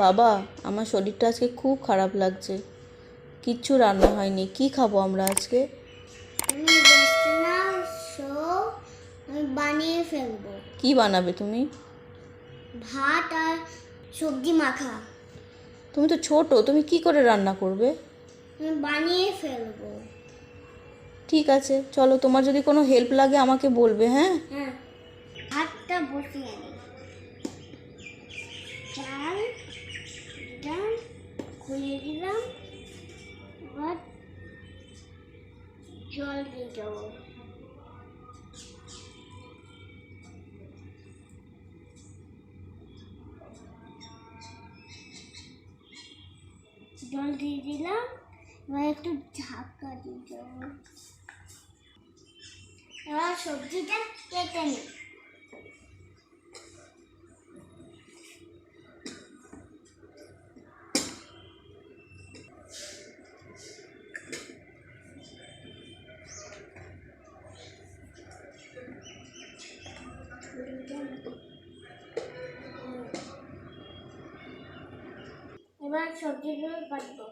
বাবা, আমার শরীরটা আজকে খুব খারাপ লাগছে, কিচ্ছু রান্না হয়নি। কি খাবো আমরা আজকে? তুমি বসতে নাও, আমি বানিয়ে ফেলবো। কি বানাবে তুমি? ভাত আর সবজি মাখা। তুমি তো ছোট, তুমি কি করে রান্না করবে? আমি বানিয়ে ফেলবো। ঠিক আছে, চলো, তোমার যদি কোনো হেল্প লাগে আমাকে বলবে। হ্যাঁ, হ্যাঁ, ভাতটা বসিয়ে নিই। চাল ডাল খুলে দিলাম, এবার জল দিয়ে দেবো। জল দিয়ে দিলাম, এবার একটু ঢাকা দিয়ে দেবো। এবার সবজিটা কেটে নিই। এবার সবজিগুলো কাটবো।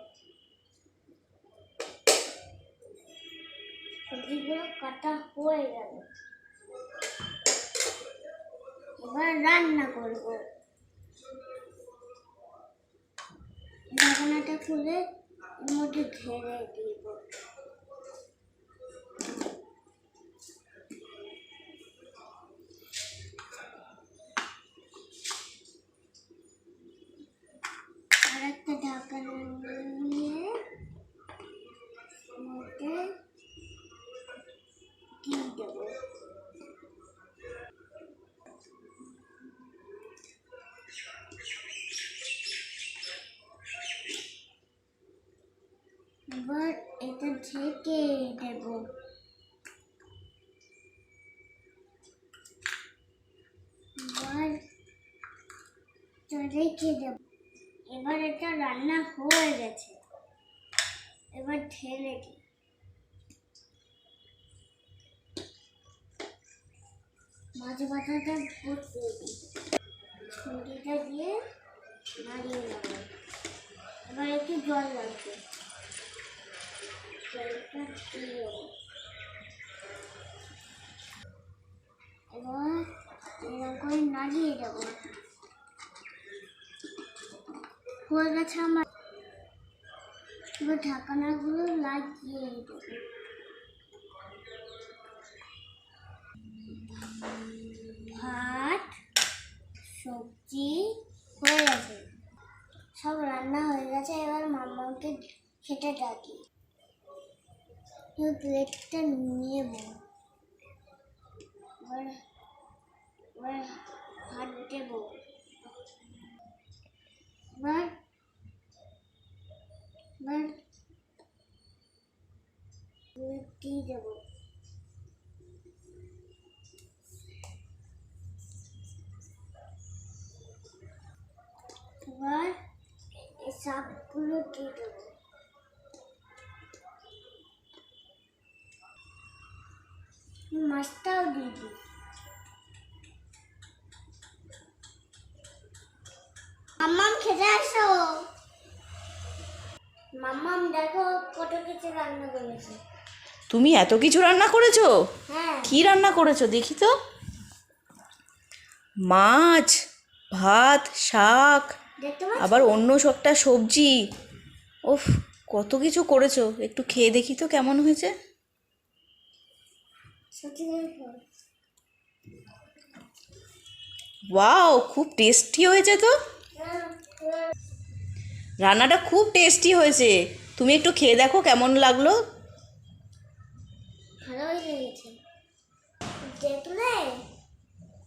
সবজিগুলো কাটা হয়ে গেল, এবার রান্না করবো। ঢাকনাটা খুলে এর মধ্যে ঢেলে দিব। আর একটা ঢাকনা নিয়ে মধ্যে দিয়ে দেবো। এবার এটা ঢেকে দেবো। এবার রেখে দেবো। এবার এটা রান্না হয়ে গেছে, এবার ঢেলে দিই। মাছ বাটাটা বসিয়ে দিই, খুঁটিটা দিয়ে নাড়িয়ে নেব। এবার একটু জল লাগবে, জলটা দিয়ে দেবো। এবার এরকম করে নাড়িয়ে দেবো। হয়ে গেছে আমার। এবার ঢাকনাগুলো লাগিয়ে দেবো। ভাত সবজি হয়ে গেছে, সব রান্না হয়ে গেছে। এবার মাম্মাকে খেতে ডাকি। প্লেটটা নিয়ে এবার এবার ভাত দেবো। এবার এবার দিয়ে দেবো। এবার এই শাকগুলো দিয়ে দেবো। মাছটাও দিয়ে দিই। মাম্মাম খেতে আসো। মাম্মাম দেখো কত কিছু রান্না করেছে। তুমি এত কিছু রান্না করেছো? হ্যাঁ। কি রান্না করেছো দেখি তো? মাছ, ভাত, শাক, দেখতে পাচ্ছ? আবার অন্য একটা সবজি। ওফ, কত কিছু করেছো। একটু খেয়ে দেখি তো কেমন হয়েছে। সত্যি ওয়াও, খুব টেস্টি হয়েছে তো। রান্নাটা খুব টেস্টি হয়েছে। তুমি একটু খেয়ে দেখো কেমন লাগলো। ভালো হয়ে গেছে। দেখলে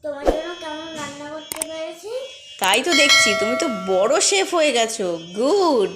তোমার জন্য কেমন রান্না করতে পেরেছি। তাই তো দেখছি, তুমি তো বড় শেফ হয়ে গেছো। গুড।